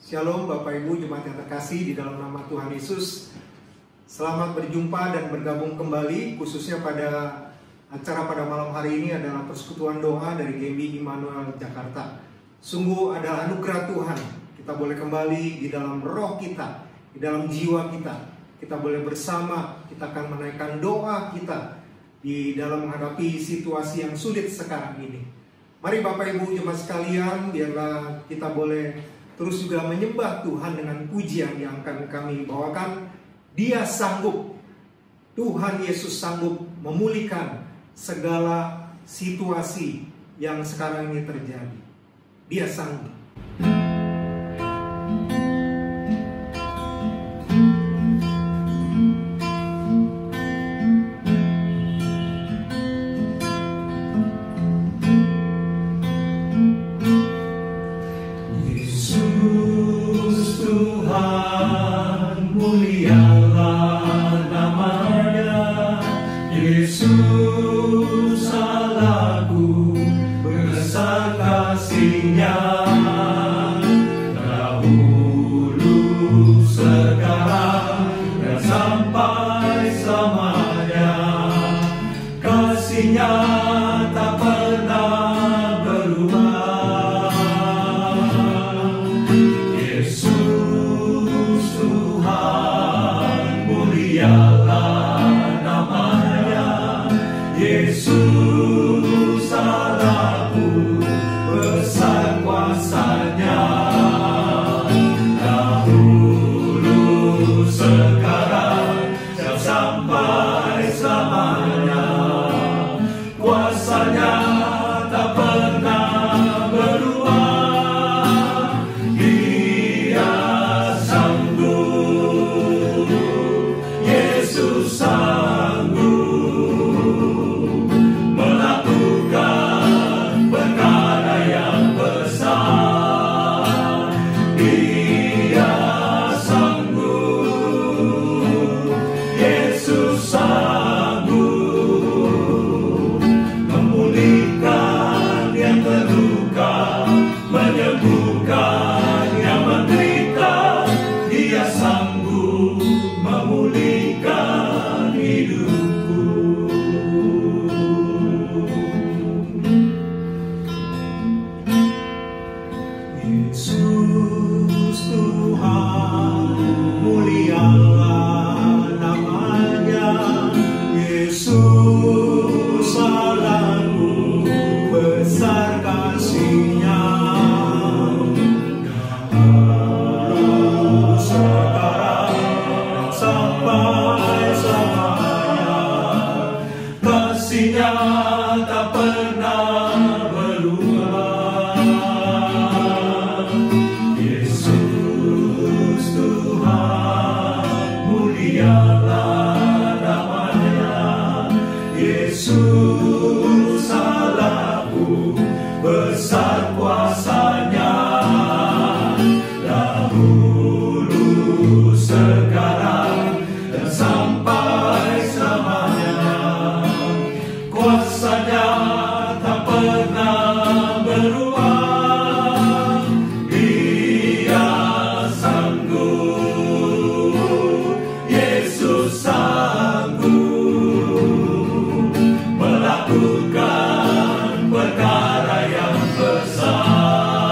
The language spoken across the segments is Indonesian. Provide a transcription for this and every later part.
Shalom Bapak Ibu Jemaat yang terkasih di dalam nama Tuhan Yesus. Selamat berjumpa dan bergabung kembali, khususnya pada acara pada malam hari ini adalah persekutuan doa dari GMI Immanuel Jakarta. Sungguh adalah anugerah Tuhan, kita boleh kembali di dalam roh kita, di dalam jiwa kita. Kita boleh bersama, kita akan menaikkan doa kita di dalam menghadapi situasi yang sulit sekarang ini. Mari Bapak Ibu Jemaat sekalian, biarlah kita boleh terus juga menyembah Tuhan dengan pujian yang akan kami bawakan. Dia sanggup, Tuhan Yesus sanggup memulihkan segala situasi yang sekarang ini terjadi. Dia sanggup. Melakukan perkara yang besar.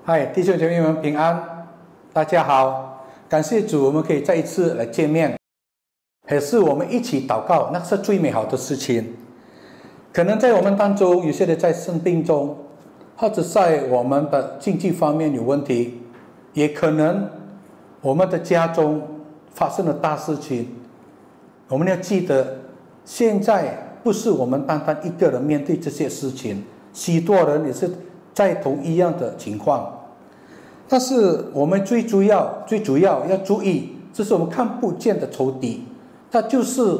嗨，弟兄姐妹们平安，大家好，感谢主，我们可以再一次来见面，也是我们一起祷告，那是最美好的事情。可能在我们当中，有些人在生病中，或者在我们的经济方面有问题，也可能我们的家中发生了大事情。我们要记得，现在不是我们单单一个人面对这些事情，许多人也是在同一样的情况。但是我们最主要要注意，这是我们看不见的仇敌，它就是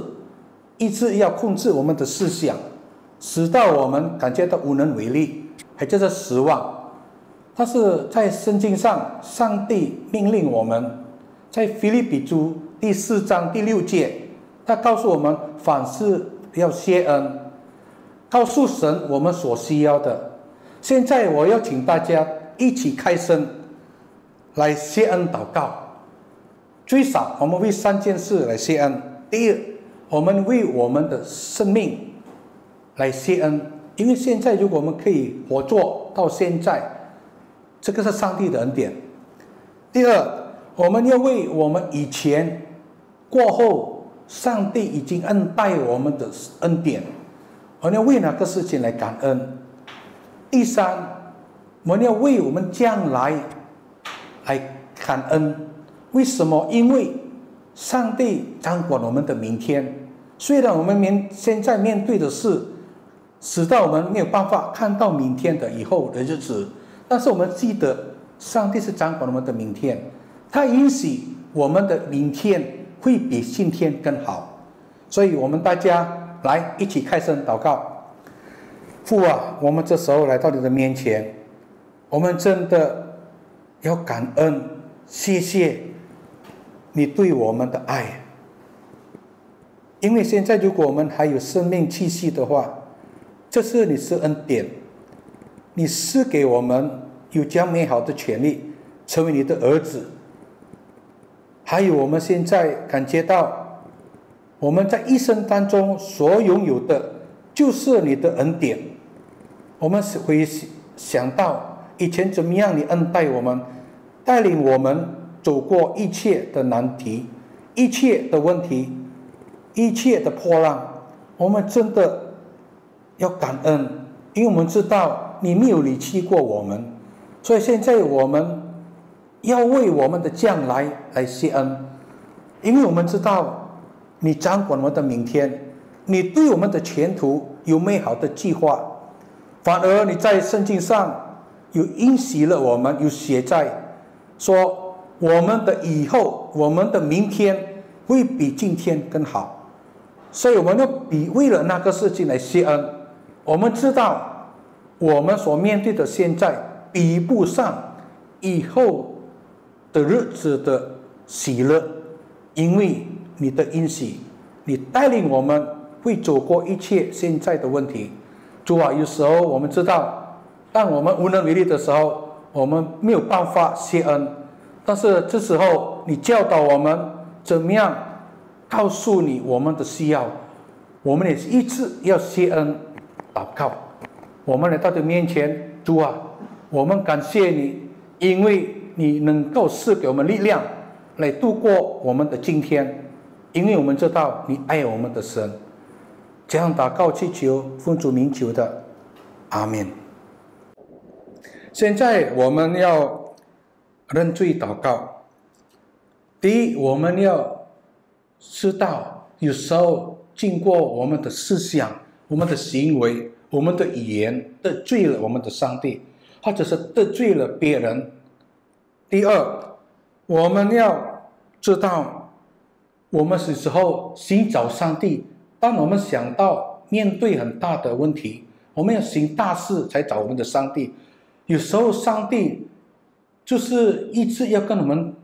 一直要控制我们的思想，使到我们感觉到无能为力，还就是失望。但是在圣经上，上帝命令我们，在腓立比书第4章第6节，他告诉我们凡事要谢恩，告诉神我们所需要的。现在我要请大家一起开声来谢恩祷告。最少我们为3件事来谢恩。第一，我们为我们的生命来谢恩，因为现在如果我们可以活着到现在，这个是上帝的恩典。第二，我们要为我们以前过后上帝已经恩待我们的恩典，我们要为那个事情来感恩。第三，我们要为我们将来来感恩。为什么？因为上帝掌管我们的明天。虽然我们现在面对的是使到我们没有办法看到明天的以后的日子，但是我们记得上帝是掌管我们的明天，他允许我们的明天会比今天更好。所以我们大家来一起开声祷告。父啊，我们这时候来到你的面前，我们真的要感恩，谢谢你对我们的爱。因为现在如果我们还有生命气息的话，这是你是恩典，你赐给我们有这样美好的权利，成为你的儿子。还有我们现在感觉到，我们在一生当中所拥有的就是你的恩典。我们会想到以前怎么样你恩待我们，带领我们走过一切的难题，一切的问题，一切的波浪，我们真的要感恩，因为我们知道你没有离弃过我们。所以现在我们要为我们的将来来谢恩，因为我们知道你掌管我们的明天，你对我们的前途有美好的计划。反而你在圣经上有应许了我们，有写在说我们的以后，我们的明天会比今天更好。所以我们要为了那个事情来谢恩。我们知道我们所面对的现在比不上以后的日子的喜乐，因为你的应许，你带领我们会走过一切现在的问题。主啊，有时候我们知道，当我们无能为力的时候，我们没有办法谢恩。但是这时候，你教导我们怎么样告诉你我们的需要，我们也是一直要谢恩祷告。我们来到你面前，主啊，我们感谢你，因为你能够赐给我们力量来度过我们的今天，因为我们知道你爱我们的神。这样祷告祈求，奉主名求的，阿们。现在我们要认罪祷告。第一，我们要知道，有时候经过我们的思想、我们的行为、我们的语言得罪了我们的上帝，或者是得罪了别人。第二，我们要知道，我们是时候寻找上帝。当我们想到面对很大的问题，我们要行大事才找我们的上帝。有时候上帝就是一直要跟我们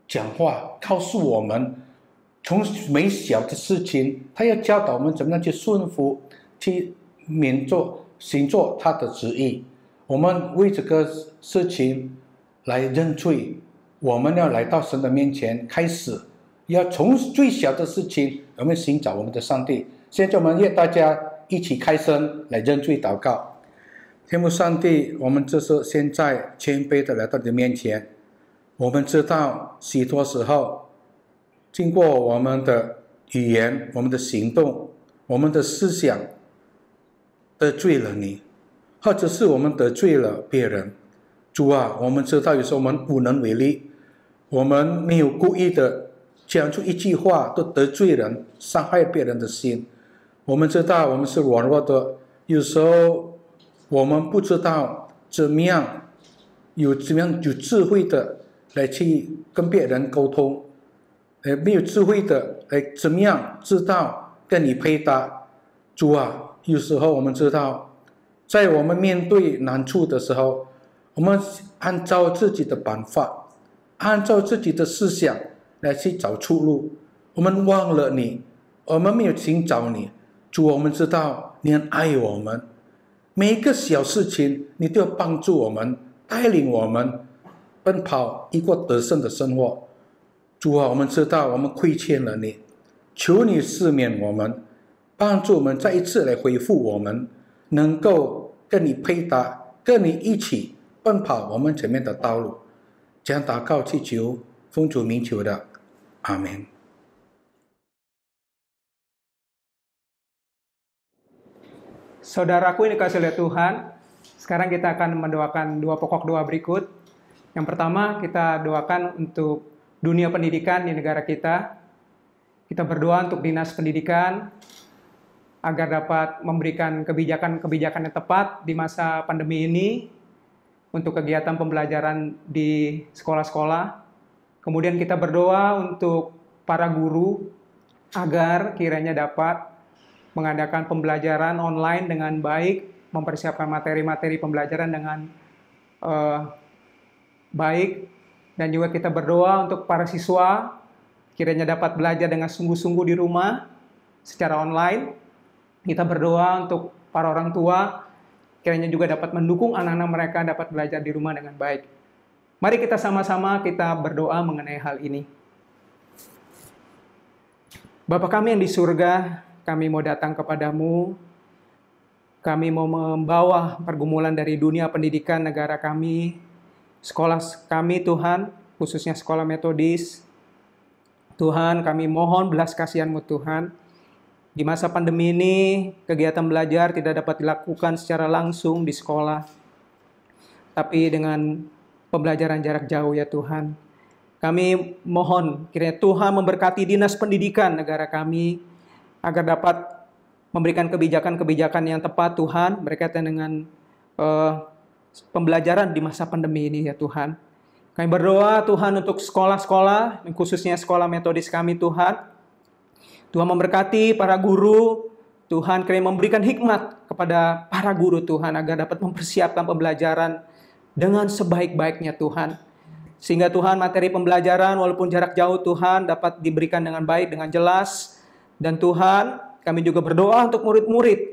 讲话，告诉我们从微小的事情，他要教导我们怎么样去顺服，去行做他的旨意。我们为这个事情来认罪，我们要来到神的面前，开始要从最小的事情我们寻找我们的上帝。现在我们约大家一起开声来认罪祷告。天父上帝，我们就是现在谦卑的来到你的面前。我们知道许多时候，经过我们的语言、我们的行动、我们的思想得罪了你，或者是我们得罪了别人。主啊，我们知道有时候我们无能为力，我们没有故意的讲出一句话都得罪人、伤害别人的心。我们知道我们是软弱的，有时候我们不知道怎么样有智慧的来去跟别人沟通，没有智慧的来怎么样知道跟你配搭。主啊，有时候我们知道，在我们面对难处的时候，我们按照自己的办法，按照自己的思想来去找出路，我们忘了你，我们没有寻找你。主，我们知道你很爱我们，每一个小事情你都要帮助我们，带领我们奔跑一个得胜的生活。主啊，我们知道我们亏欠了你，求你赦免我们，帮助我们再一次来恢复我们，能够跟你配搭，跟你一起奔跑我们前面的道路。将祷告祈求，奉主名求的，阿们。Saudaraku yang dikasihi oleh Tuhan, sekarang kita akan mendoakan dua pokok doa berikut. Yang pertama, kita doakan untuk dunia pendidikan di negara kita. Kita berdoa untuk dinas pendidikan agar dapat memberikan kebijakan-kebijakan yang tepat di masa pandemi ini untuk kegiatan pembelajaran di sekolah-sekolah. Kemudian kita berdoa untuk para guru agar kiranya dapat mengadakan pembelajaran online dengan baik, mempersiapkan materi-materi pembelajaran dengan baik, dan juga kita berdoa untuk para siswa kiranya dapat belajar dengan sungguh-sungguh di rumah secara online. Kita berdoa untuk para orang tua kiranya juga dapat mendukung anak-anak mereka dapat belajar di rumah dengan baik. Mari kita sama-sama kita berdoa mengenai hal ini. Bapa kami yang di surga, kami mau datang kepadamu, kami mau membawa pergumulan dari dunia pendidikan negara kami, sekolah kami Tuhan, khususnya sekolah metodis. Tuhan, kami mohon belas kasihan-Mu Tuhan. Di masa pandemi ini, kegiatan belajar tidak dapat dilakukan secara langsung di sekolah, tapi dengan pembelajaran jarak jauh ya Tuhan. Kami mohon kiranya Tuhan memberkati dinas pendidikan negara kami, agar dapat memberikan kebijakan-kebijakan yang tepat Tuhan berkaitan dengan pembelajaran di masa pandemi ini ya Tuhan. Kami berdoa Tuhan untuk sekolah-sekolah, khususnya sekolah metodis kami Tuhan. Tuhan memberkati para guru, Tuhan kiranya memberikan hikmat kepada para guru Tuhan agar dapat mempersiapkan pembelajaran dengan sebaik-baiknya Tuhan. Sehingga Tuhan materi pembelajaran walaupun jarak jauh Tuhan dapat diberikan dengan baik, dengan jelas. Dan Tuhan, kami juga berdoa untuk murid-murid.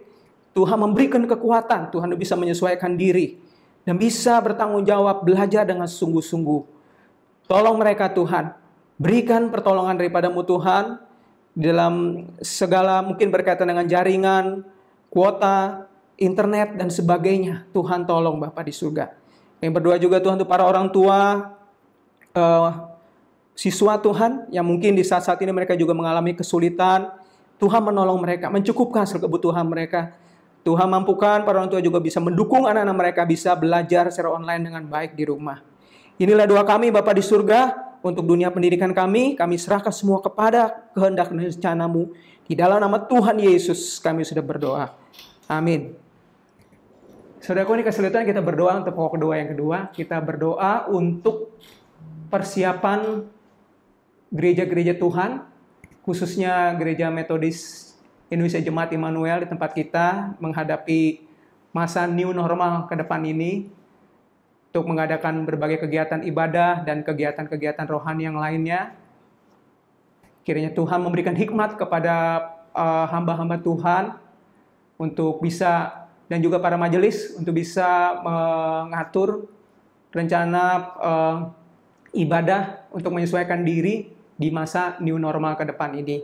Tuhan memberikan kekuatan, Tuhan bisa menyesuaikan diri. Dan bisa bertanggung jawab, belajar dengan sungguh-sungguh. Tolong mereka Tuhan. Berikan pertolongan daripada-Mu Tuhan. Dalam segala mungkin berkaitan dengan jaringan, kuota, internet, dan sebagainya. Tuhan tolong Bapa di surga. Kami berdoa juga Tuhan untuk para orang tua, siswa Tuhan, yang mungkin di saat-saat ini mereka juga mengalami kesulitan. Tuhan menolong mereka, mencukupkan segala kebutuhan mereka. Tuhan mampukan para orang tua juga bisa mendukung anak-anak mereka bisa belajar secara online dengan baik di rumah. Inilah doa kami Bapa di surga untuk dunia pendidikan kami. Kami serahkan semua kepada kehendak dan rencana-Mu. Di dalam nama Tuhan Yesus kami sudah berdoa. Amin. Saudaraku ini kesulitan kita berdoa untuk pokok doa yang kedua. Kita berdoa untuk persiapan gereja-gereja Tuhan, khususnya gereja metodis Indonesia Jemaat Immanuel di tempat kita menghadapi masa new normal ke depan ini untuk mengadakan berbagai kegiatan ibadah dan kegiatan-kegiatan rohani yang lainnya. Kiranya Tuhan memberikan hikmat kepada hamba-hamba Tuhan untuk bisa, dan juga para majelis untuk bisa mengatur rencana ibadah untuk menyesuaikan diri di masa new normal ke depan ini.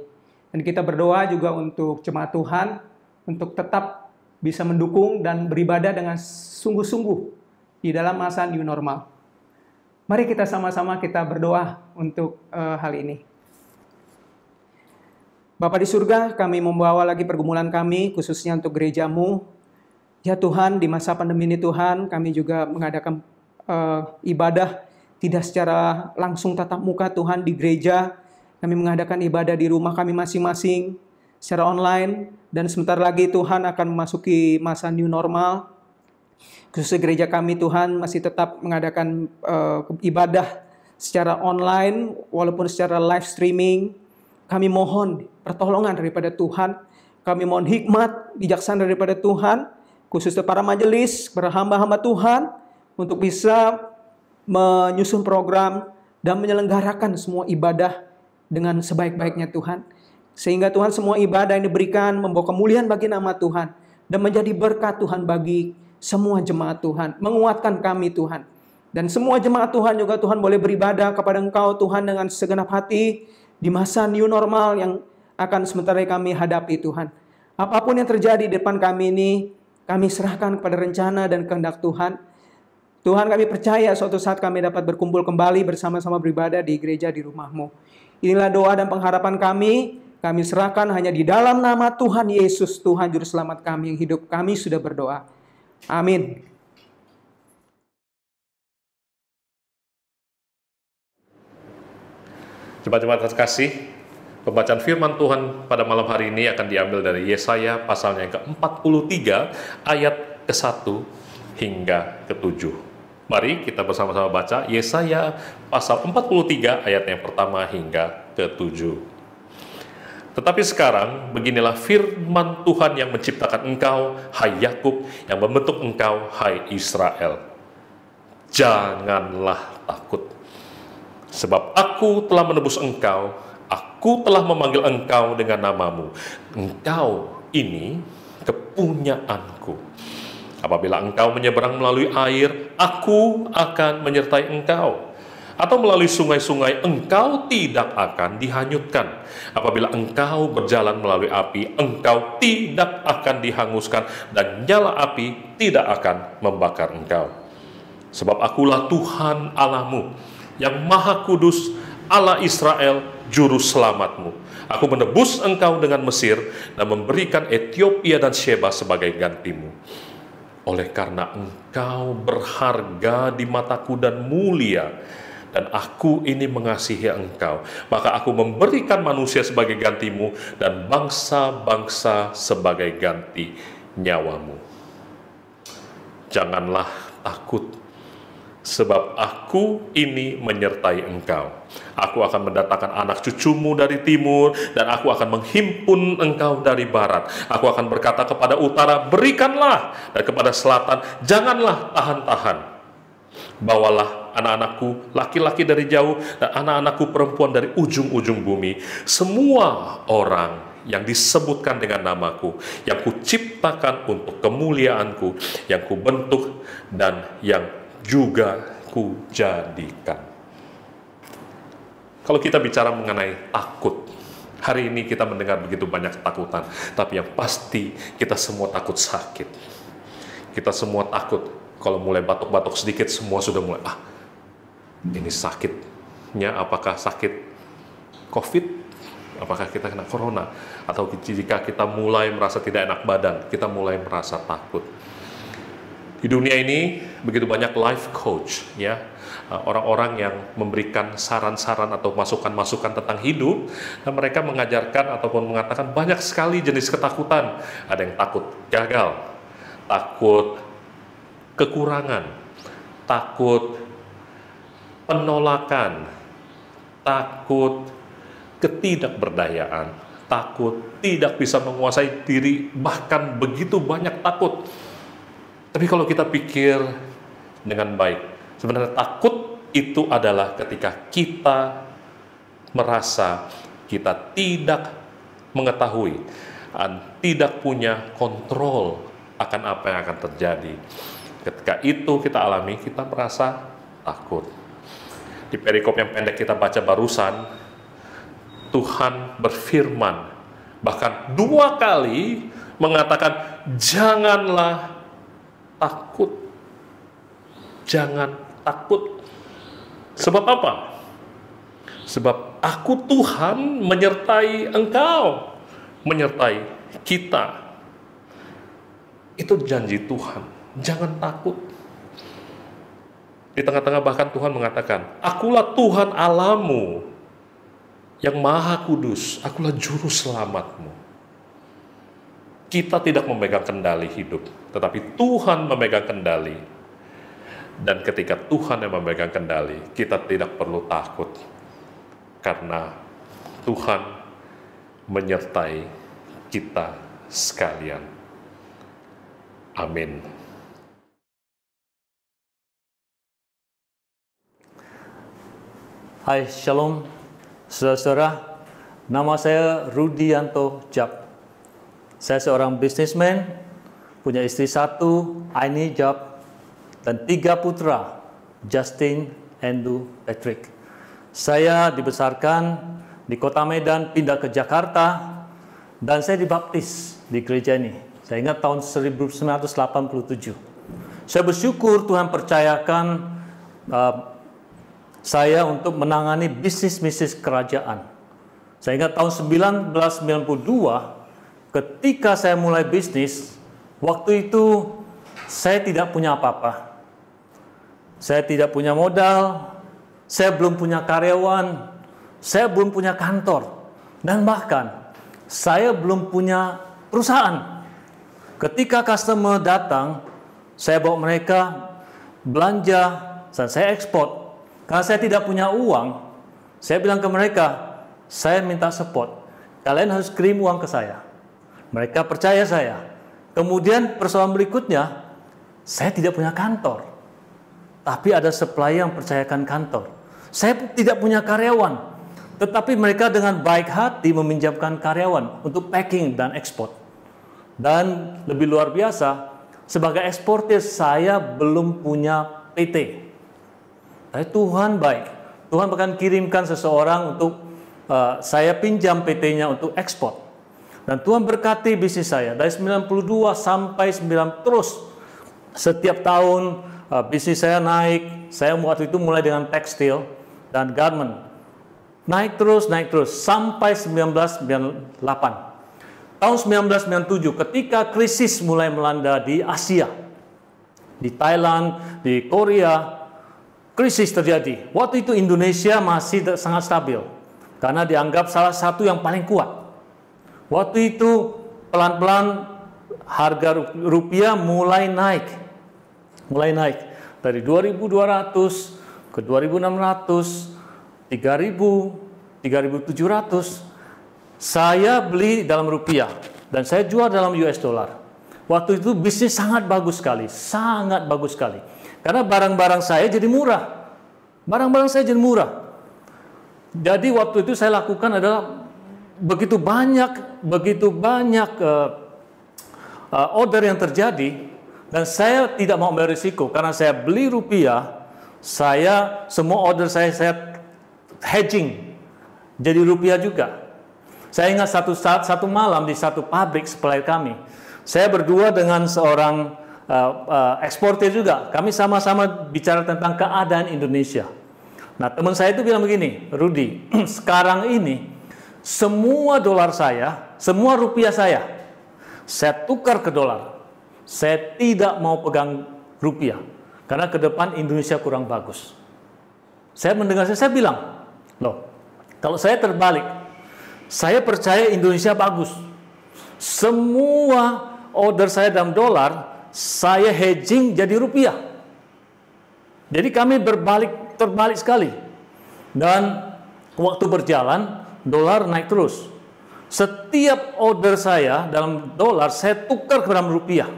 Dan kita berdoa juga untuk jemaat Tuhan untuk tetap bisa mendukung dan beribadah dengan sungguh-sungguh di dalam masa new normal. Mari kita sama-sama kita berdoa untuk hal ini. Bapa di surga, kami membawa lagi pergumulan kami, khususnya untuk gerejamu. Ya Tuhan, di masa pandemi ini Tuhan, kami juga mengadakan ibadah tidak secara langsung tatap muka Tuhan di gereja. Kami mengadakan ibadah di rumah kami masing-masing secara online. Dan sebentar lagi Tuhan akan memasuki masa new normal. Khususnya gereja kami Tuhan masih tetap mengadakan ibadah secara online, walaupun secara live streaming. Kami mohon pertolongan daripada Tuhan. Kami mohon hikmat, bijaksana daripada Tuhan. Khususnya para majelis, para hamba-hamba Tuhan. Untuk bisa menyusun program dan menyelenggarakan semua ibadah dengan sebaik-baiknya Tuhan. Sehingga Tuhan semua ibadah yang diberikan membawa kemuliaan bagi nama Tuhan. Dan menjadi berkat Tuhan bagi semua jemaat Tuhan. Menguatkan kami Tuhan. Dan semua jemaat Tuhan juga Tuhan boleh beribadah kepada Engkau Tuhan dengan segenap hati. Di masa new normal yang akan sementara kami hadapi Tuhan. Apapun yang terjadi di depan kami ini, kami serahkan kepada rencana dan kehendak Tuhan. Tuhan, kami percaya suatu saat kami dapat berkumpul kembali bersama-sama beribadah di gereja di rumah-Mu. Inilah doa dan pengharapan kami. Kami serahkan hanya di dalam nama Tuhan Yesus, Tuhan Juru Selamat kami yang hidup. Kami sudah berdoa. Amin. Jemaat-jemaat terkasih, pembacaan firman Tuhan pada malam hari ini akan diambil dari Yesaya pasalnya yang ke-43 ayat ke-1 hingga ke-7. Mari kita bersama-sama baca Yesaya pasal 43 ayat yang pertama hingga ke-7. Tetapi sekarang beginilah firman Tuhan yang menciptakan engkau, hai Yakub, yang membentuk engkau, hai Israel. Janganlah takut. Sebab aku telah menebus engkau, aku telah memanggil engkau dengan namamu. Engkau ini kepunyaanku. Apabila engkau menyeberang melalui air, aku akan menyertai engkau. Atau melalui sungai-sungai, engkau tidak akan dihanyutkan. Apabila engkau berjalan melalui api, engkau tidak akan dihanguskan, dan nyala api tidak akan membakar engkau. Sebab akulah Tuhan Allahmu, yang Maha Kudus, Allah Israel, Juru Selamatmu. Aku menebus engkau dengan Mesir dan memberikan Ethiopia dan Sheba sebagai gantimu. Oleh karena engkau berharga di mataku dan mulia, dan aku ini mengasihi engkau, maka aku memberikan manusia sebagai gantimu dan bangsa-bangsa sebagai ganti nyawamu. Janganlah takut, sebab aku ini menyertai engkau. Aku akan mendatangkan anak cucumu dari timur, dan aku akan menghimpun engkau dari barat. Aku akan berkata kepada utara, berikanlah, dan kepada selatan, janganlah tahan-tahan. Bawalah anak-anakku laki-laki dari jauh, dan anak-anakku perempuan dari ujung-ujung bumi. Semua orang yang disebutkan dengan namaku, yang kuciptakan untuk kemuliaanku, yang kubentuk dan yang juga kujadikan. Kalau kita bicara mengenai takut, hari ini kita mendengar begitu banyak ketakutan, tapi yang pasti kita semua takut sakit. Kita semua takut kalau mulai batuk-batuk sedikit, semua sudah mulai, ini sakitnya apakah sakit COVID? Apakah kita kena corona? Atau jika kita mulai merasa tidak enak badan, kita mulai merasa takut. Di dunia ini begitu banyak life coach, ya, orang-orang yang memberikan saran-saran atau masukan-masukan tentang hidup, dan mereka mengajarkan ataupun mengatakan banyak sekali jenis ketakutan. Ada yang takut gagal, takut kekurangan, takut penolakan, takut ketidakberdayaan, takut tidak bisa menguasai diri, bahkan begitu banyak takut. Tapi kalau kita pikir dengan baik, sebenarnya takut itu adalah ketika kita merasa kita tidak mengetahui dan tidak punya kontrol akan apa yang akan terjadi. Ketika itu kita alami, kita merasa takut. Di perikop yang pendek kita baca barusan, Tuhan berfirman, bahkan 2 kali mengatakan, janganlah takut. Jangan takut. Sebab apa? Sebab aku Tuhan menyertai engkau, menyertai kita. Itu janji Tuhan. Jangan takut. Di tengah-tengah bahkan Tuhan mengatakan, akulah Tuhan Allahmu yang maha kudus, akulah juru selamatmu. Kita tidak memegang kendali hidup, tetapi Tuhan memegang kendali. Dan ketika Tuhan yang memegang kendali, kita tidak perlu takut, karena Tuhan menyertai kita sekalian. Amin. Hai, Shalom, saudara-saudara. Nama saya Rudianto Jab. Saya seorang bisnismen, punya istri 1, Aini Jab, dan 3 putra, Justin, Andrew, Patrick. Saya dibesarkan di kota Medan, pindah ke Jakarta, dan saya dibaptis di gereja ini. Saya ingat tahun 1987. Saya bersyukur Tuhan percayakan saya untuk menangani bisnis-bisnis kerajaan. Saya ingat tahun 1992, ketika saya mulai bisnis, waktu itu saya tidak punya apa-apa. Saya tidak punya modal, saya belum punya karyawan, saya belum punya kantor, dan bahkan saya belum punya perusahaan. Ketika customer datang, saya bawa mereka belanja dan saya ekspor. Karena saya tidak punya uang, saya bilang ke mereka, saya minta support. Kalian harus kirim uang ke saya. Mereka percaya saya. Kemudian persoalan berikutnya, saya tidak punya kantor. Tapi ada supplier yang percayakan kantor. Saya tidak punya karyawan. Tetapi mereka dengan baik hati meminjamkan karyawan untuk packing dan ekspor. Dan lebih luar biasa, sebagai eksportir saya belum punya PT. Tapi Tuhan baik. Tuhan bahkan kirimkan seseorang untuk saya pinjam PT-nya untuk ekspor. Dan Tuhan berkati bisnis saya. Dari 92 sampai 9 terus. Setiap tahun bisnis saya naik. Saya waktu itu mulai dengan tekstil dan garment. Naik terus sampai 1998. Tahun 1997 ketika krisis mulai melanda di Asia. Di Thailand, di Korea, krisis terjadi. Waktu itu Indonesia masih sangat stabil karena dianggap salah satu yang paling kuat. Waktu itu pelan-pelan harga rupiah mulai naik dari 2.200 ke 2.600, 3.000, 3.700. Saya beli dalam rupiah dan saya jual dalam US dollar. Waktu itu bisnis sangat bagus sekali. Karena barang-barang saya jadi murah. Jadi waktu itu saya lakukan adalah begitu banyak order yang terjadi dan saya tidak mau ambil risiko karena saya beli rupiah, semua order saya hedging jadi rupiah juga. Saya ingat satu malam di satu pabrik supplier kami, saya berdua dengan seorang eksportir juga. Kami sama-sama bicara tentang keadaan Indonesia. Nah, teman saya itu bilang begini, Rudy, sekarang ini semua dolar saya, semua rupiah saya tukar ke dolar. Saya tidak mau pegang rupiah karena ke depan Indonesia kurang bagus. Saya mendengar, saya bilang, loh, kalau saya terbalik, saya percaya Indonesia bagus. Semua order saya dalam dolar, saya hedging jadi rupiah. Jadi kami terbalik sekali. Dan waktu berjalan, dolar naik terus. Setiap order saya dalam dolar, saya tukar ke dalam rupiah.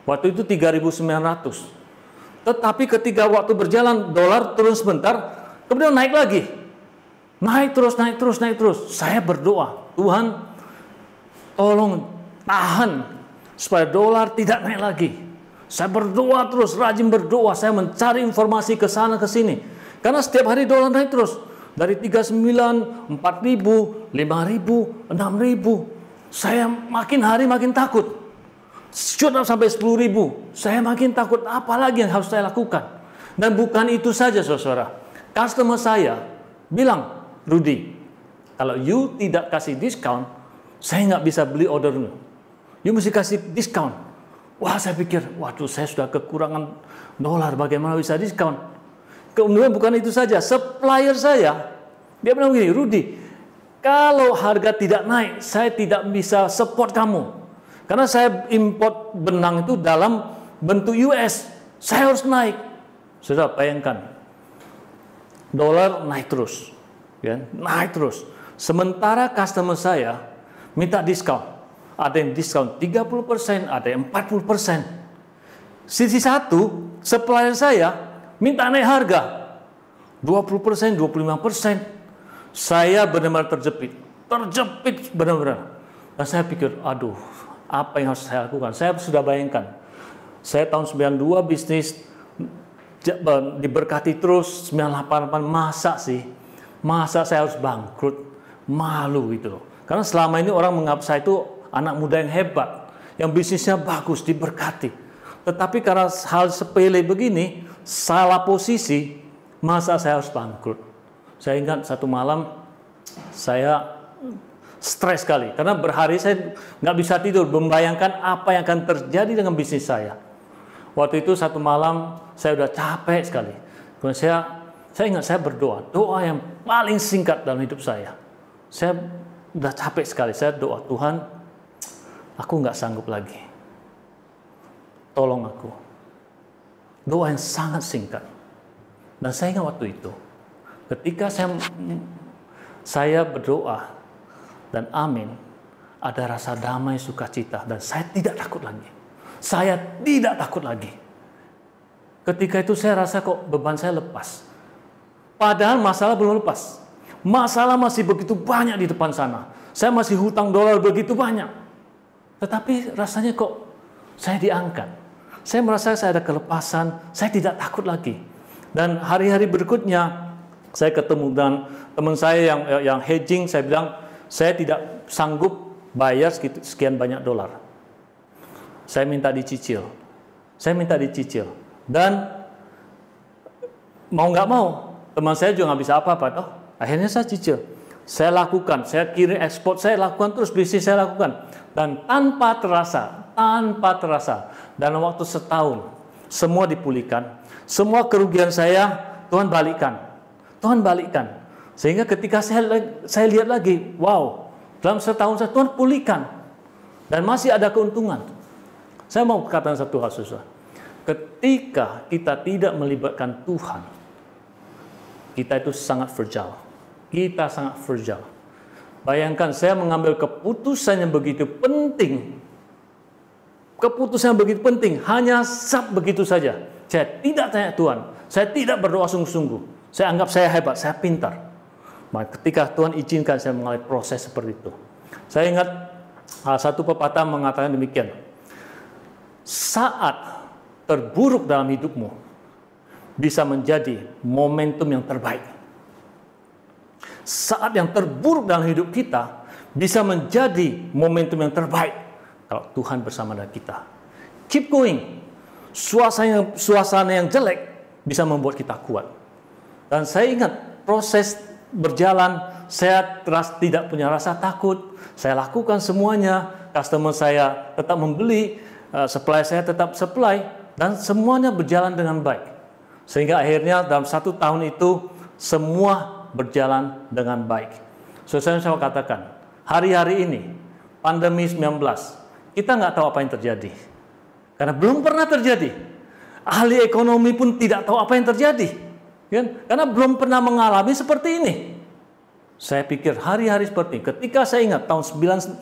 Waktu itu 3.900. Tetapi ketika waktu berjalan, dolar turun sebentar, kemudian naik lagi. Naik terus. Saya berdoa, Tuhan, tolong tahan supaya dolar tidak naik lagi. Saya berdoa terus, rajin berdoa. Saya mencari informasi ke sana ke sini. Karena setiap hari dolar naik terus. Dari 39, 4.000, 5.000, 6.000. Saya makin hari makin takut. shoot up sampai 10.000. Saya makin takut, apa lagi yang harus saya lakukan? Dan bukan itu saja, saudara. Customer saya bilang, Rudy, kalau you tidak kasih diskon, saya nggak bisa beli ordernya. You mesti kasih diskon. Wah, saya pikir, waduh, saya sudah kekurangan dolar, bagaimana bisa diskon? Kemudian bukan itu saja, supplier saya, dia bilang begini, Rudy, kalau harga tidak naik, saya tidak bisa support kamu. Karena saya import benang itu dalam bentuk US, saya harus naik. Sudah bayangkan, dolar naik terus, ya, naik terus. Sementara customer saya minta diskon, ada yang diskon 30%, ada yang 40%. Sisi satu, supplier saya minta naik harga 20%, 25%. Saya benar-benar terjepit benar-benar. Dan saya pikir, aduh, apa yang harus saya lakukan? Saya sudah bayangkan, saya tahun 92 bisnis diberkati terus, 988, masa saya harus bangkrut? Malu gitu loh. Karena selama ini orang menganggap saya itu anak muda yang hebat, yang bisnisnya bagus, diberkati. Tetapi karena hal sepele begini, salah posisi, masa saya harus bangkrut? Saya ingat satu malam, saya stres sekali. Karena berhari saya nggak bisa tidur, membayangkan apa yang akan terjadi dengan bisnis saya. Waktu itu satu malam, saya udah capek sekali. Kemudian saya ingat saya berdoa, doa yang paling singkat dalam hidup saya. Saya udah capek sekali, saya doa, Tuhan, aku nggak sanggup lagi. Tolong aku. Doa yang sangat singkat. Dan saya ingat waktu itu, ketika saya berdoa dan amin, ada rasa damai, sukacita, dan saya tidak takut lagi. Saya tidak takut lagi. Ketika itu saya rasa kok beban saya lepas. Padahal masalah belum lepas. Masalah masih begitu banyak di depan sana. Saya masih hutang dolar begitu banyak. Tetapi rasanya kok saya diangkat. Saya merasa saya ada kelepasan, saya tidak takut lagi. Dan hari-hari berikutnya, saya ketemu dengan teman saya yang hedging, saya bilang, saya tidak sanggup bayar sekian banyak dolar. Saya minta dicicil. Dan mau nggak mau, teman saya juga nggak bisa apa-apa toh. Akhirnya saya cicil. Saya lakukan, saya kirim ekspor, saya lakukan terus, bisnis saya lakukan. Dan tanpa terasa, dalam waktu setahun, semua dipulihkan. Semua kerugian saya, Tuhan balikkan. Sehingga ketika saya lihat lagi, wow, dalam setahun saya Tuhan pulihkan. Dan masih ada keuntungan. Saya mau katakan satu hal, saudara. Ketika kita tidak melibatkan Tuhan, kita itu sangat fragile. Bayangkan saya mengambil keputusan yang begitu penting. Hanya begitu saja. Saya tidak tanya Tuhan. Saya tidak berdoa sungguh-sungguh. Saya anggap saya hebat, saya pintar. Maka ketika Tuhan izinkan saya mengalami proses seperti itu. Saya ingat satu pepatah mengatakan demikian. Saat terburuk dalam hidupmu bisa menjadi momentum yang terbaik. Saat yang terburuk dalam hidup kita bisa menjadi momentum yang terbaik kalau Tuhan bersama dengan kita. Keep going. Suasana yang jelek bisa membuat kita kuat. Dan saya ingat proses berjalan, saya tidak punya rasa takut. Saya lakukan semuanya. Customer saya tetap membeli, supply saya tetap supply, dan semuanya berjalan dengan baik. Sehingga akhirnya dalam 1 tahun itu semua berjalan dengan baik. Saya katakan, hari-hari ini, pandemi 19, kita nggak tahu apa yang terjadi. Karena belum pernah terjadi. Ahli ekonomi pun tidak tahu apa yang terjadi. Karena belum pernah mengalami seperti ini. Saya pikir hari-hari seperti ini, ketika saya ingat tahun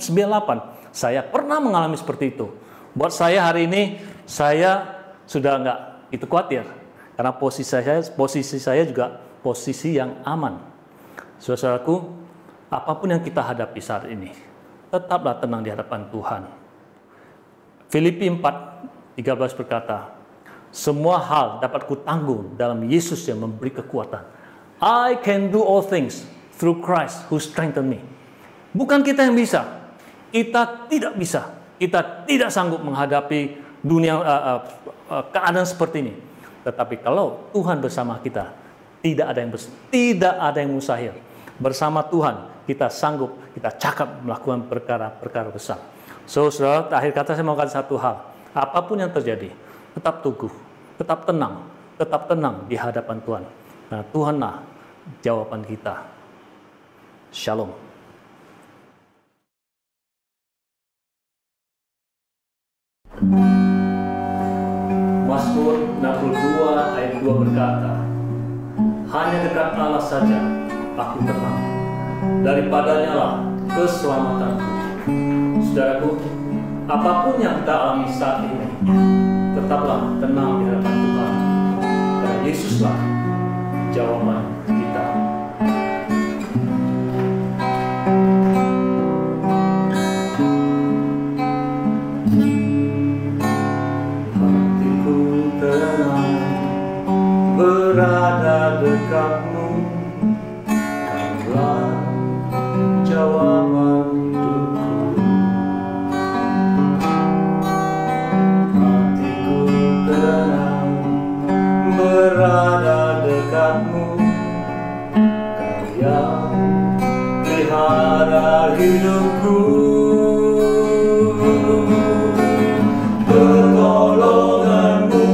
1998, saya pernah mengalami seperti itu. Buat saya hari ini, saya sudah nggak itu khawatir. Karena posisi saya juga posisi yang aman. Saudaraku, apapun yang kita hadapi saat ini, tetaplah tenang di hadapan Tuhan. Filipi 4:13 berkata, semua hal dapat kutanggung dalam Yesus yang memberi kekuatan. I can do all things through Christ who strengthen me. Bukan kita yang bisa. Kita tidak bisa. kita tidak sanggup menghadapi dunia keadaan seperti ini. Tetapi kalau Tuhan bersama kita, tidak ada yang mustahil. Bersama Tuhan kita sanggup, kita cakap melakukan perkara-perkara besar. So, saudara, akhir kata saya mau katakan satu hal. Apapun yang terjadi, tetap teguh, tetap tenang di hadapan Tuhan. Nah, Tuhanlah jawaban kita. Shalom. Mazmur 62 ayat 2 berkata, hanya dekat Allah saja aku tenang, daripadanya lah keselamatanku. Saudaraku, apapun yang kita alami saat ini, tetaplah tenang di hadapan Tuhan, karena Yesuslah jawaban kita. Hatiku tenang berada dekatmu, kaulah jawaban hidupku. Hatiku tenang berada dekatmu, kau yang pelihara hidupku. Pertolonganmu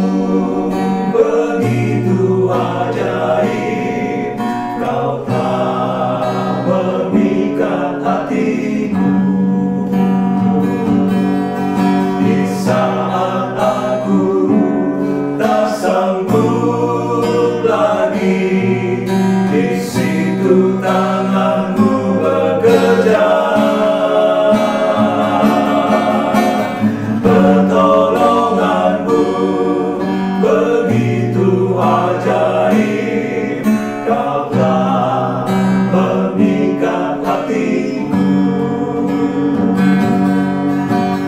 begitu ajaib, kau telah memikat hatiku. Di saat aku tak sanggup lagi, di situ tanganmu bekerja. Pertolonganmu begitu ajaib, kau telah memikat hatiku.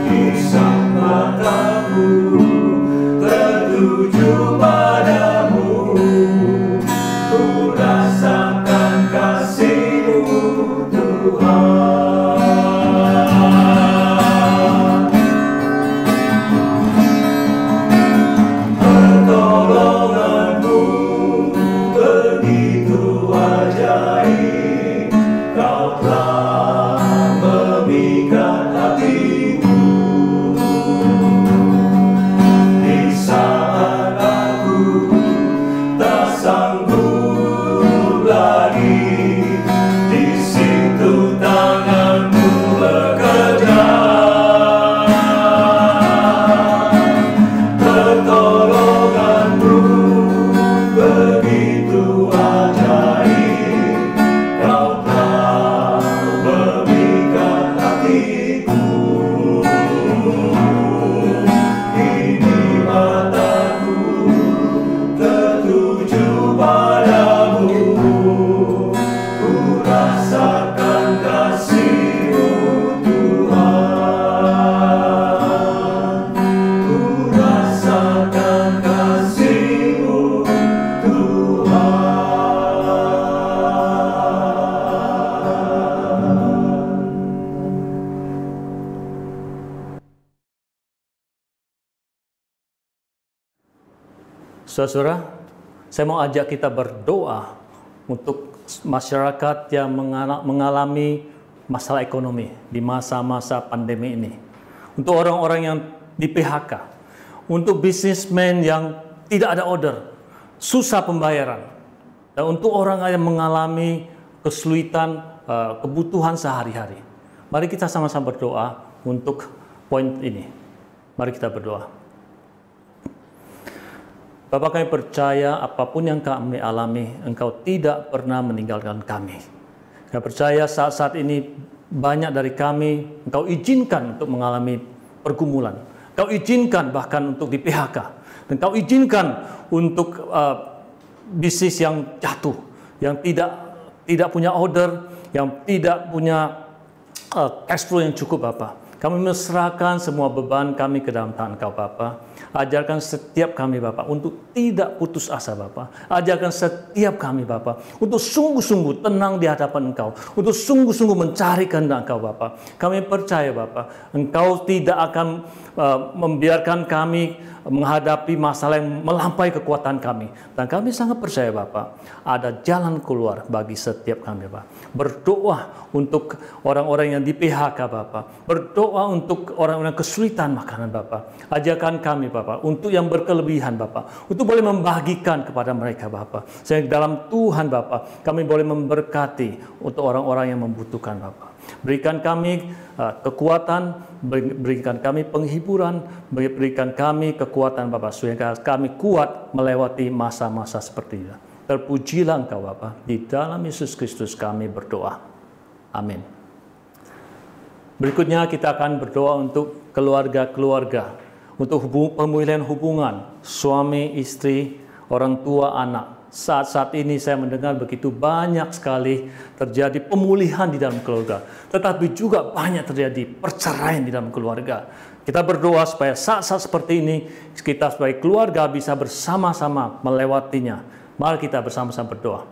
Kisah mataku tertuju padamu, ku rasakan kasih-Mu Tuhan. Pertolonganmu begitu ajaib, kau telah memikat hatiku. Di saat aku tak sanggup lagi, di situ tanganmu bekerja. Pertolonganmu begitu ajaib, kau telah memikat hatiku. Ini mataku tertuju padamu, ku rasakan kasih-Mu Tuhan. Ku rasakan kasih-Mu Tuhan. Saudara, saya mau ajak kita berdoa untuk masyarakat yang mengalami masalah ekonomi di masa-masa pandemi ini. Untuk orang-orang yang di PHK, untuk bisnismen yang tidak ada order, susah pembayaran, dan untuk orang yang mengalami kesulitan kebutuhan sehari-hari. Mari kita sama-sama berdoa untuk poin ini. Mari kita berdoa. Bapa, kami percaya apapun yang kami alami, Engkau tidak pernah meninggalkan kami. Kami percaya saat-saat ini banyak dari kami Engkau izinkan untuk mengalami pergumulan. Engkau izinkan bahkan untuk di PHK. Dan Engkau izinkan untuk bisnis yang jatuh, yang tidak punya order, yang tidak punya cash flow yang cukup, Bapa. Kami menyerahkan semua beban kami ke dalam tangan Engkau Bapa. Ajarkan setiap kami Bapa untuk tidak putus asa Bapa. Ajarkan setiap kami Bapa untuk sungguh-sungguh tenang di hadapan Engkau, untuk sungguh-sungguh mencari kehendak Engkau Bapa. Kami percaya Bapa, Engkau tidak akan membiarkan kami menghadapi masalah yang melampaui kekuatan kami. Dan kami sangat percaya Bapa, ada jalan keluar bagi setiap kami Bapa. Berdoa untuk orang-orang yang di PHK Bapa. Berdoa untuk orang-orang kesulitan makanan Bapa. Ajarkan kami Bapa untuk yang berkelebihan Bapa, untuk boleh membagikan kepada mereka Bapa. Sehingga dalam Tuhan Bapa, kami boleh memberkati untuk orang-orang yang membutuhkan Bapa. Berikan kami kekuatan, berikan kami penghiburan, berikan kami kekuatan Bapa, sehingga kami kuat melewati masa-masa seperti ini. Terpujilah Engkau Bapa, di dalam Yesus Kristus kami berdoa. Amin. Berikutnya kita akan berdoa untuk keluarga-keluarga, untuk pemulihan hubungan suami, istri, orang tua, anak. Saat-saat ini saya mendengar begitu banyak sekali terjadi pemulihan di dalam keluarga. Tetapi juga banyak terjadi perceraian di dalam keluarga. Kita berdoa supaya saat-saat seperti ini, kita sebagai keluarga bisa bersama-sama melewatinya. Mari kita bersama-sama berdoa.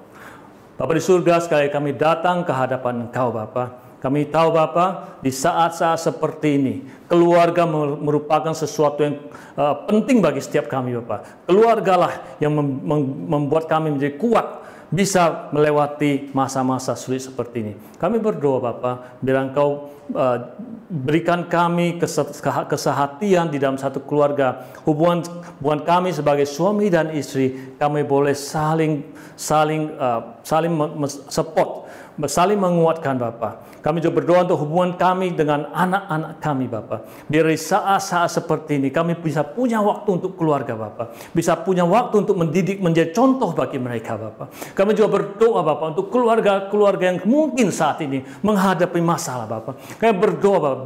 Bapa di surga, sekali kami datang ke hadapan Engkau Bapa. Kami tahu Bapa, di saat-saat seperti ini, keluarga merupakan sesuatu yang penting bagi setiap kami Bapa. Keluargalah yang membuat kami menjadi kuat, bisa melewati masa-masa sulit seperti ini. Kami berdoa Bapa, biar Engkau berikan kami kesehatian di dalam satu keluarga. Hubungan kami sebagai suami dan istri, kami boleh saling support, saling menguatkan Bapa. Kami juga berdoa untuk hubungan kami dengan anak-anak kami Bapa. Biar di saat-saat seperti ini kami bisa punya waktu untuk keluarga Bapa. Bisa punya waktu untuk mendidik menjadi contoh bagi mereka Bapa. Kami juga berdoa Bapa untuk keluarga-keluarga yang mungkin saat ini menghadapi masalah Bapa. Kami berdoa Bapa,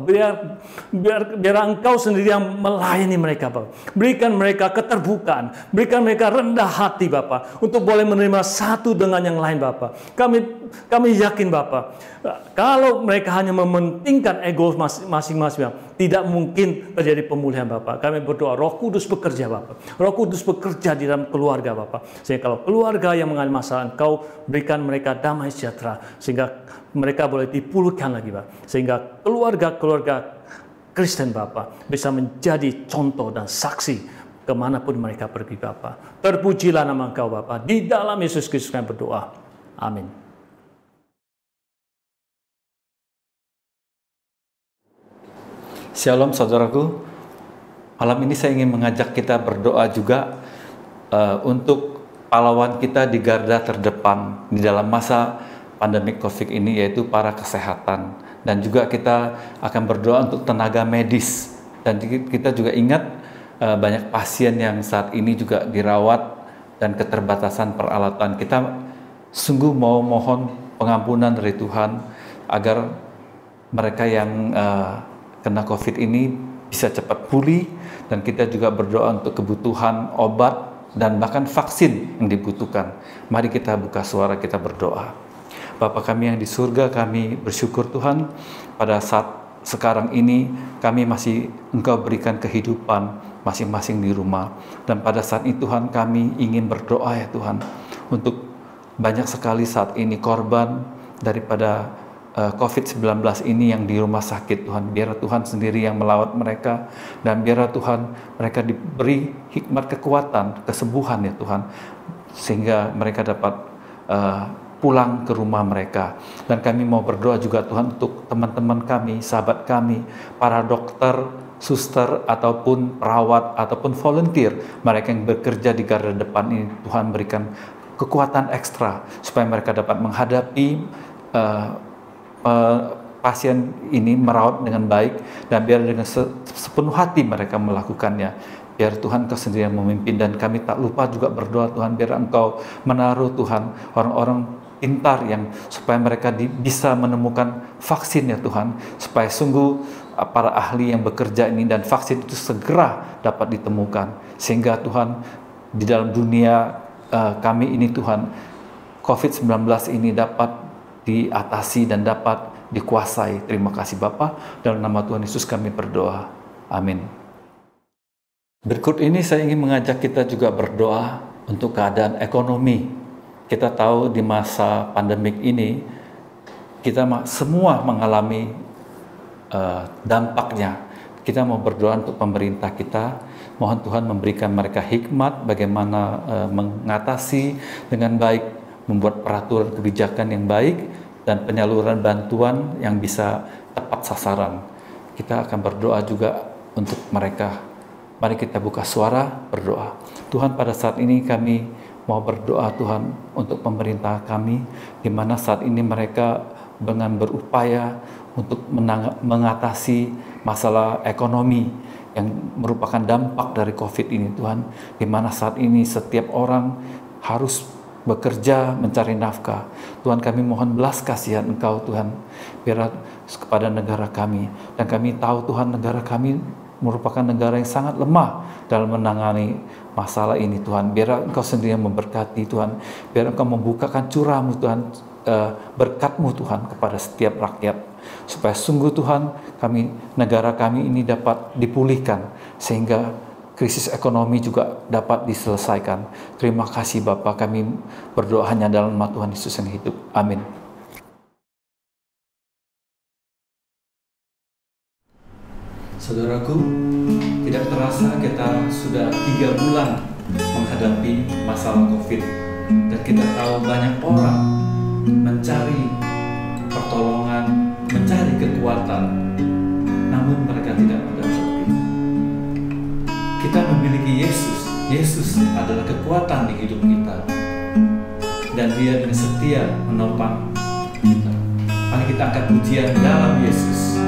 biar Engkau sendiri yang melayani mereka Bapa. Berikan mereka keterbukaan, berikan mereka rendah hati Bapa, untuk boleh menerima satu dengan yang lain Bapa. Kami yakin Bapa, kalau mereka hanya mementingkan ego masing-masing, tidak mungkin terjadi pemulihan Bapa. Kami berdoa Roh Kudus bekerja Bapa. Roh Kudus bekerja di dalam keluarga Bapa. Sehingga kalau keluarga yang mengalami masalah, Engkau berikan mereka damai sejahtera, sehingga mereka boleh dipulihkan lagi Bapa. Sehingga keluarga-keluarga Kristen Bapa bisa menjadi contoh dan saksi kemanapun mereka pergi Bapa. Terpujilah nama Engkau Bapa. Di dalam Yesus Kristus kami berdoa. Amin. Shalom saudaraku, malam ini saya ingin mengajak kita berdoa juga untuk pahlawan kita di garda terdepan di dalam masa pandemi COVID ini, yaitu para kesehatan. Dan juga kita akan berdoa untuk tenaga medis. Dan kita juga ingat banyak pasien yang saat ini juga dirawat dan keterbatasan peralatan. Kita sungguh mau mohon pengampunan dari Tuhan agar mereka yang kena COVID ini bisa cepat pulih, dan kita juga berdoa untuk kebutuhan obat dan bahkan vaksin yang dibutuhkan. Mari kita buka suara, kita berdoa. Bapa kami yang di surga, kami bersyukur Tuhan pada saat sekarang ini kami masih Engkau berikan kehidupan masing-masing di rumah. Dan pada saat ini Tuhan, kami ingin berdoa ya Tuhan, untuk banyak sekali saat ini korban daripada COVID-19 ini yang di rumah sakit Tuhan. Biar Tuhan sendiri yang melawat mereka, dan biar Tuhan mereka diberi hikmat kekuatan, kesembuhan ya Tuhan, sehingga mereka dapat pulang ke rumah mereka. Dan kami mau berdoa juga Tuhan untuk teman-teman kami, sahabat kami, para dokter, suster, ataupun perawat, ataupun volunteer, mereka yang bekerja di garda depan ini. Tuhan berikan kekuatan ekstra supaya mereka dapat menghadapi pasien ini, merawat dengan baik, dan biar dengan sepenuh hati mereka melakukannya. Biar Tuhan Engkau sendiri yang memimpin, dan kami tak lupa juga berdoa Tuhan, biar Engkau menaruh Tuhan orang-orang pintar yang supaya mereka bisa menemukan vaksin ya Tuhan, supaya sungguh para ahli yang bekerja ini dan vaksin itu segera dapat ditemukan, sehingga Tuhan di dalam dunia kami ini Tuhan, COVID-19 ini dapat diatasi dan dapat dikuasai. Terima kasih Bapa, dalam nama Tuhan Yesus kami berdoa. Amin. Berikut ini saya ingin mengajak kita juga berdoa untuk keadaan ekonomi. Kita tahu di masa pandemik ini, kita semua mengalami dampaknya. Kita mau berdoa untuk pemerintah kita, mohon Tuhan memberikan mereka hikmat bagaimana mengatasi dengan baik, membuat peraturan kebijakan yang baik, dan penyaluran bantuan yang bisa tepat sasaran. Kita akan berdoa juga untuk mereka. Mari kita buka suara, berdoa. Tuhan, pada saat ini kami mau berdoa Tuhan untuk pemerintah kami, di mana saat ini mereka dengan berupaya untuk mengatasi masalah ekonomi yang merupakan dampak dari COVID ini Tuhan, di mana saat ini setiap orang harus bekerja mencari nafkah. Tuhan, kami mohon belas kasihan Engkau Tuhan, biar kepada negara kami, dan kami tahu Tuhan negara kami merupakan negara yang sangat lemah dalam menangani masalah ini Tuhan. Biar Engkau sendiri yang memberkati Tuhan, biar Engkau membukakan curah-Mu Tuhan, berkat-Mu Tuhan kepada setiap rakyat, supaya sungguh Tuhan negara kami ini dapat dipulihkan, sehingga krisis ekonomi juga dapat diselesaikan. Terima kasih Bapa, kami berdoa hanya dalam nama Tuhan Yesus yang hidup. Amin. Saudaraku, tidak terasa kita sudah 3 bulan menghadapi masalah COVID, dan kita tahu banyak orang mencari pertolongan, mencari kekuatan, namun mereka tidak mendapati. Kita memiliki Yesus. Yesus adalah kekuatan di hidup kita, dan Dia dengan setia menopang kita. Mari kita angkat pujian dalam Yesus.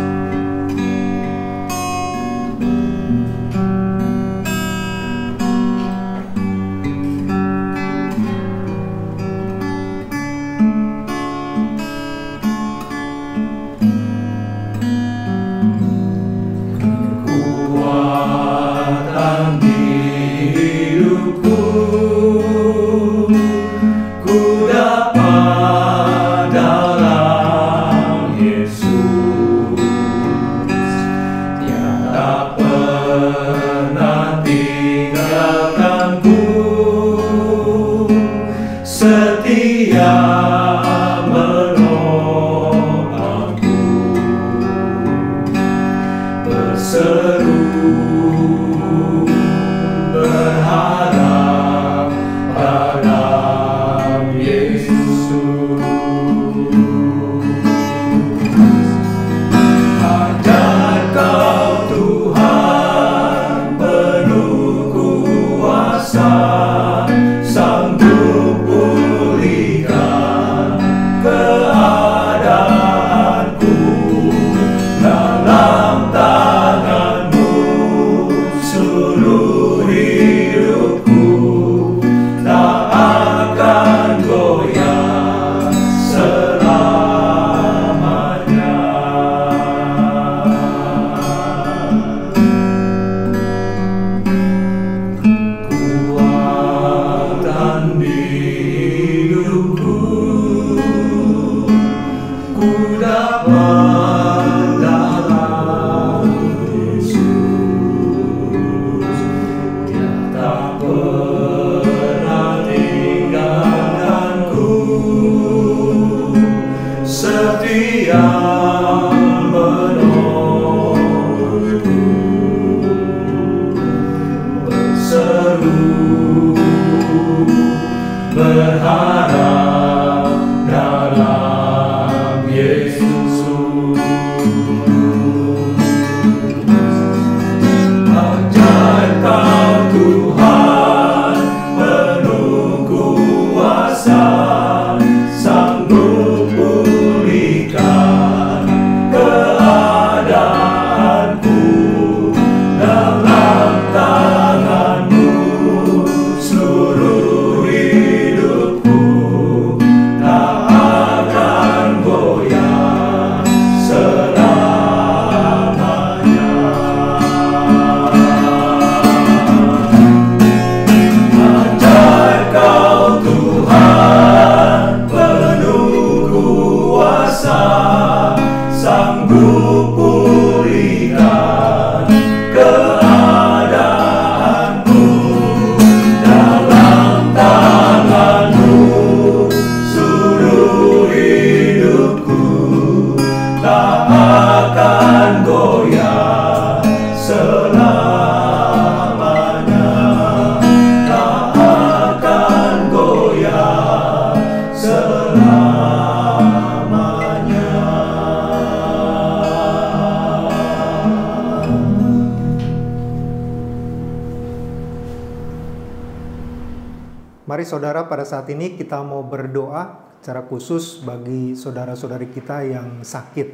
Mari saudara, pada saat ini kita mau berdoa secara khusus bagi saudara-saudari kita yang sakit,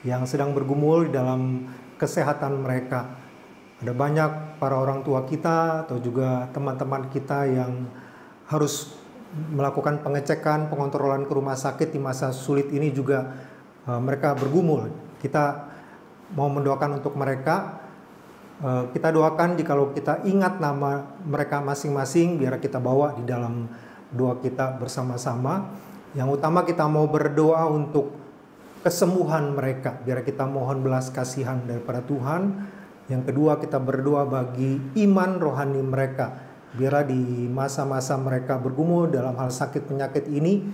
yang sedang bergumul di dalam kesehatan mereka. Ada banyak para orang tua kita atau juga teman-teman kita yang harus melakukan pengecekan, pengontrolan ke rumah sakit di masa sulit ini juga mereka bergumul. Kita mau mendoakan untuk mereka. Kita doakan jikalau kita ingat nama mereka masing-masing, biar kita bawa di dalam doa kita bersama-sama. Yang utama kita mau berdoa untuk kesembuhan mereka, biar kita mohon belas kasihan daripada Tuhan. Yang kedua, kita berdoa bagi iman rohani mereka, biar di masa-masa mereka bergumul dalam hal sakit penyakit ini,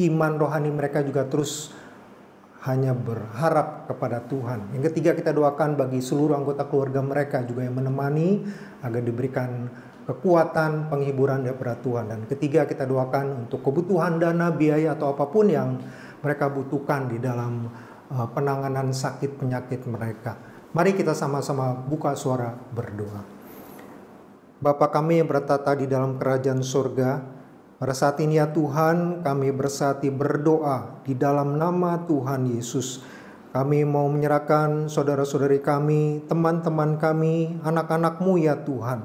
iman rohani mereka juga terus hanya berharap kepada Tuhan. Yang ketiga, kita doakan bagi seluruh anggota keluarga mereka juga yang menemani, agar diberikan kekuatan, penghiburan daripada Tuhan. Dan ketiga, kita doakan untuk kebutuhan dana, biaya atau apapun yang mereka butuhkan di dalam penanganan sakit penyakit mereka. Mari kita sama-sama buka suara berdoa. Bapa kami yang bertata di dalam kerajaan surga, pada saat ini ya Tuhan, kami bersati berdoa di dalam nama Tuhan Yesus. Kami mau menyerahkan saudara-saudari kami, teman-teman kami, anak-anak-Mu ya Tuhan,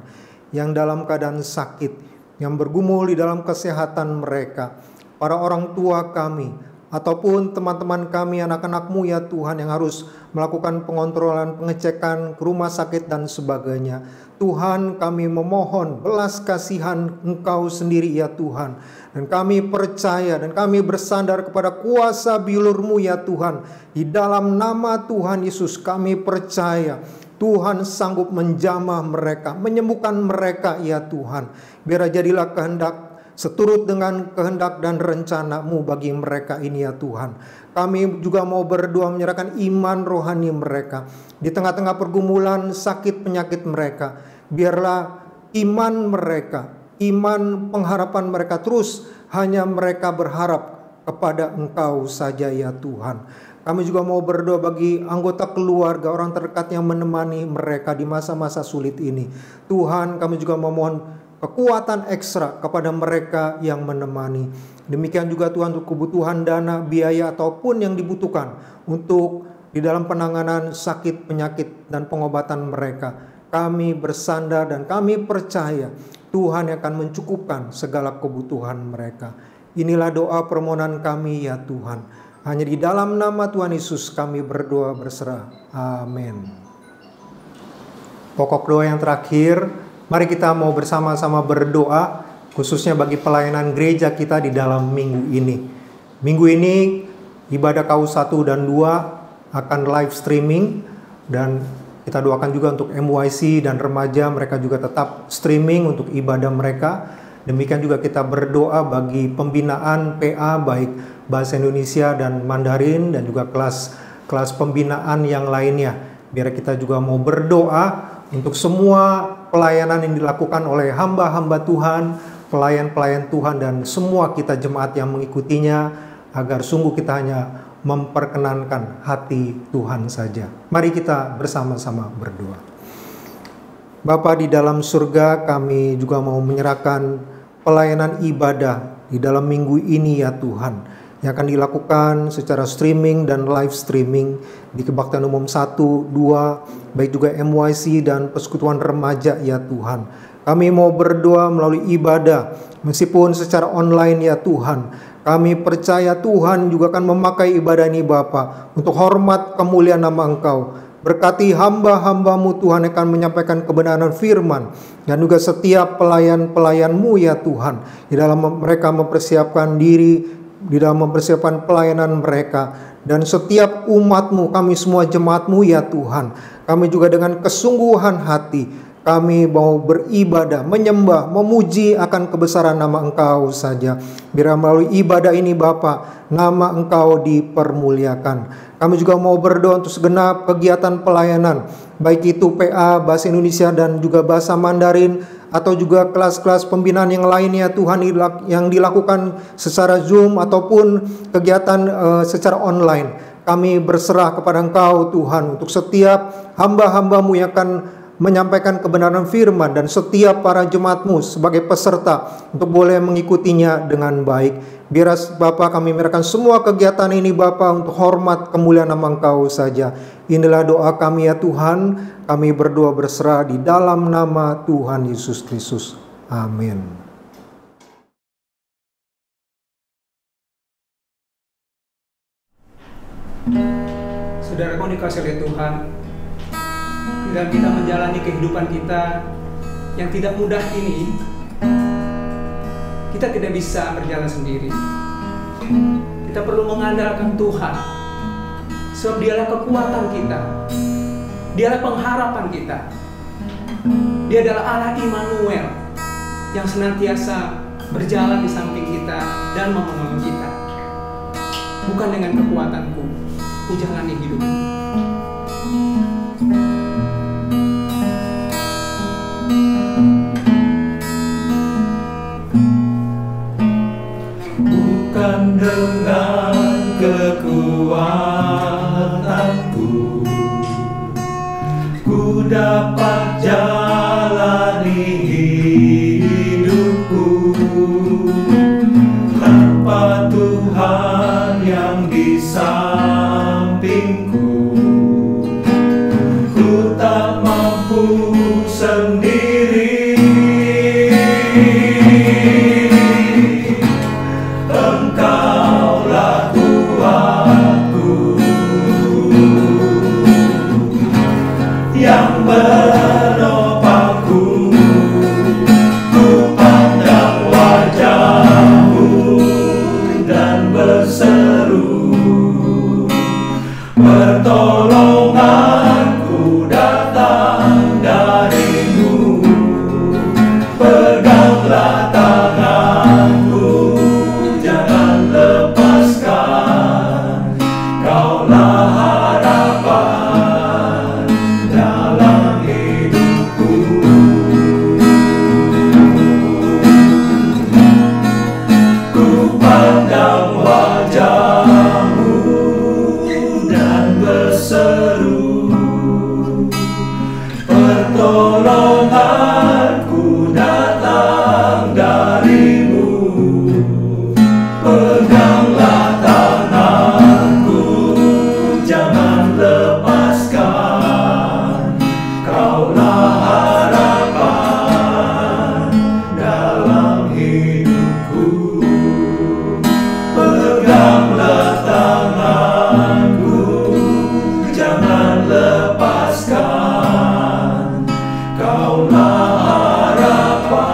yang dalam keadaan sakit, yang bergumul di dalam kesehatan mereka. Para orang tua kami, ataupun teman-teman kami, anak-anak-Mu ya Tuhan, yang harus melakukan pengontrolan, pengecekan ke rumah sakit dan sebagainya. Tuhan, kami memohon belas kasihan Engkau sendiri ya Tuhan. Dan kami percaya dan kami bersandar kepada kuasa bilur-Mu ya Tuhan. Di dalam nama Tuhan Yesus kami percaya Tuhan sanggup menjamah mereka, menyembuhkan mereka ya Tuhan. Biar jadilah kehendak seturut dengan kehendak dan rencana-Mu bagi mereka ini ya Tuhan. Kami juga mau berdoa menyerahkan iman rohani mereka di tengah-tengah pergumulan sakit penyakit mereka. Biarlah iman mereka, iman pengharapan mereka terus hanya mereka berharap kepada Engkau saja ya Tuhan. Kami juga mau berdoa bagi anggota keluarga, orang terdekat yang menemani mereka di masa-masa sulit ini. Tuhan, kami juga memohon kekuatan ekstra kepada mereka yang menemani. Demikian juga Tuhan untuk kebutuhan dana, biaya ataupun yang dibutuhkan untuk di dalam penanganan sakit, penyakit dan pengobatan mereka. Kami bersandar dan kami percaya Tuhan yang akan mencukupkan segala kebutuhan mereka. Inilah doa permohonan kami ya Tuhan. Hanya di dalam nama Tuhan Yesus kami berdoa berserah. Amin. Pokok doa yang terakhir, mari kita mau bersama-sama berdoa khususnya bagi pelayanan gereja kita di dalam minggu ini. Minggu ini ibadah KU1 dan 2 akan live streaming, dan kita doakan juga untuk MYC dan remaja, mereka juga tetap streaming untuk ibadah mereka. Demikian juga kita berdoa bagi pembinaan PA baik Bahasa Indonesia dan Mandarin, dan juga kelas pembinaan yang lainnya. Biar kita juga mau berdoa untuk semua pelayanan yang dilakukan oleh hamba-hamba Tuhan, pelayan-pelayan Tuhan, dan semua kita jemaat yang mengikutinya, agar sungguh kita hanya memperkenankan hati Tuhan saja. Mari kita bersama-sama berdoa. Bapa di dalam surga, kami juga mau menyerahkan pelayanan ibadah di dalam minggu ini ya Tuhan, yang akan dilakukan secara streaming dan live streaming di Kebaktian Umum 1, 2, baik juga MYC dan Persekutuan Remaja ya Tuhan. Kami mau berdoa melalui ibadah, meskipun secara online ya Tuhan. Kami percaya Tuhan juga akan memakai ibadah ini Bapa untuk hormat kemuliaan nama Engkau. Berkati hamba-hamba-Mu Tuhan akan menyampaikan kebenaran firman, dan juga setiap pelayan-pelayan-Mu ya Tuhan, di dalam mereka mempersiapkan diri, di dalam mempersiapkan pelayanan mereka. Dan setiap umat-Mu, kami semua jemaat-Mu ya Tuhan, kami juga dengan kesungguhan hati kami mau beribadah, menyembah, memuji akan kebesaran nama Engkau saja. Biar melalui ibadah ini Bapa, nama Engkau dipermuliakan. Kami juga mau berdoa untuk segenap kegiatan pelayanan, baik itu PA, Bahasa Indonesia dan juga Bahasa Mandarin, atau juga kelas-kelas pembinaan yang lainnya Tuhan, yang dilakukan secara Zoom ataupun kegiatan secara online. Kami berserah kepada Engkau Tuhan, untuk setiap hamba-hamba-Mu yang akan menyampaikan kebenaran firman, dan setiap para jemaat-Mu sebagai peserta untuk boleh mengikutinya dengan baik. Biar Bapa kami menyerahkan semua kegiatan ini Bapa untuk hormat kemuliaan nama Engkau saja. Inilah doa kami ya Tuhan, kami berdoa berserah di dalam nama Tuhan Yesus Kristus. Amin. Saudaraku dikasihi oleh Tuhan, dalam kita menjalani kehidupan kita yang tidak mudah ini, kita tidak bisa berjalan sendiri. Kita perlu mengandalkan Tuhan, sebab Dialah kekuatan kita, Dialah pengharapan kita. Dia adalah Allah Immanuel yang senantiasa berjalan di samping kita dan menolong kita. Bukan dengan kekuatanku ku jalani hidup. Bukan dengan kekuatanku ku dapat jalani hidupku, tanpa Tuhan yang di sampingku ku tak mampu sendiri. Engkaulah kuatku yang menopangku, ku pandang wajah-Mu dan berseru, pertolonganku datang dari-Mu. Peganglah tanganku, jangan lepaskan, Kaulah harapan dalam hidupku. Ku pandang wajah-Mu dan berseru, pertolonganku datang dari-Mu. Peganglah tanganku, jangan lepaskan, Kaulah harapan dalam hidupku. Peganglah tanganku, jangan lepaskan, Kaulah harapan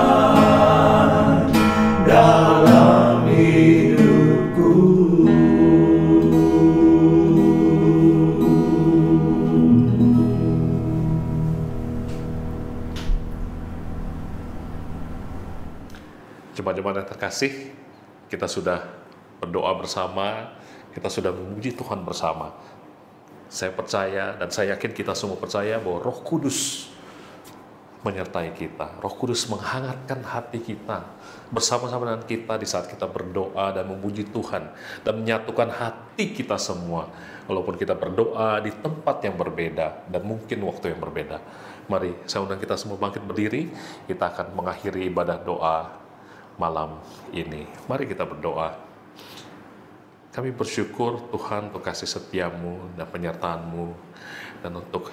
dalam hidupku. Jemaat-jemaat yang terkasih, kita sudah berdoa bersama, kita sudah memuji Tuhan bersama. Saya percaya dan saya yakin kita semua percaya bahwa Roh Kudus menyertai kita. Roh Kudus menghangatkan hati kita bersama-sama dengan kita di saat kita berdoa dan memuji Tuhan dan menyatukan hati kita semua. Walaupun kita berdoa di tempat yang berbeda dan mungkin waktu yang berbeda. Mari saya undang kita semua bangkit berdiri. Kita akan mengakhiri ibadah doa malam ini. Mari kita berdoa. Kami bersyukur Tuhan untuk kasih setia-Mu dan penyertaan-Mu, dan untuk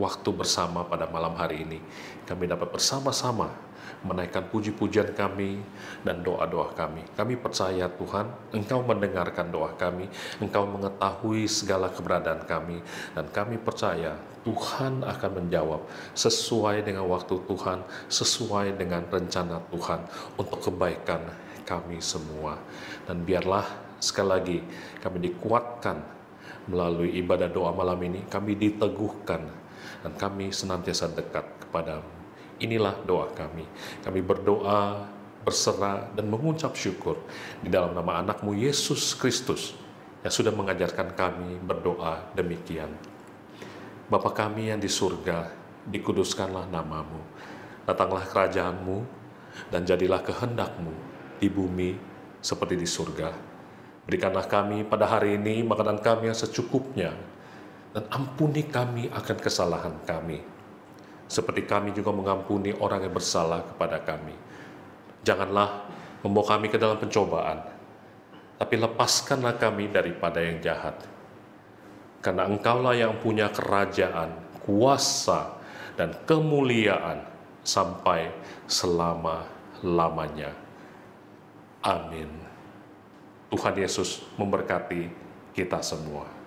waktu bersama pada malam hari ini. Kami dapat bersama-sama menaikkan puji-pujian kami dan doa-doa kami. Kami percaya Tuhan, Engkau mendengarkan doa kami, Engkau mengetahui segala keberadaan kami, dan kami percaya Tuhan akan menjawab sesuai dengan waktu Tuhan, sesuai dengan rencana Tuhan untuk kebaikan kami semua. Dan biarlah sekali lagi kami dikuatkan melalui ibadah doa malam ini, kami diteguhkan, dan kami senantiasa dekat kepadamu. Inilah doa kami. Kami berdoa, berserah, dan mengucap syukur di dalam nama anak-Mu Yesus Kristus yang sudah mengajarkan kami berdoa demikian. Bapa kami yang di surga, dikuduskanlah nama-Mu. Datanglah kerajaan-Mu, dan jadilah kehendak-Mu di bumi seperti di surga. Berikanlah kami pada hari ini makanan kami yang secukupnya, dan ampuni kami akan kesalahan kami, seperti kami juga mengampuni orang yang bersalah kepada kami. Janganlah membawa kami ke dalam pencobaan, tapi lepaskanlah kami daripada yang jahat. Karena Engkaulah yang punya kerajaan, kuasa, dan kemuliaan sampai selama-lamanya. Amin. Tuhan Yesus memberkati kita semua.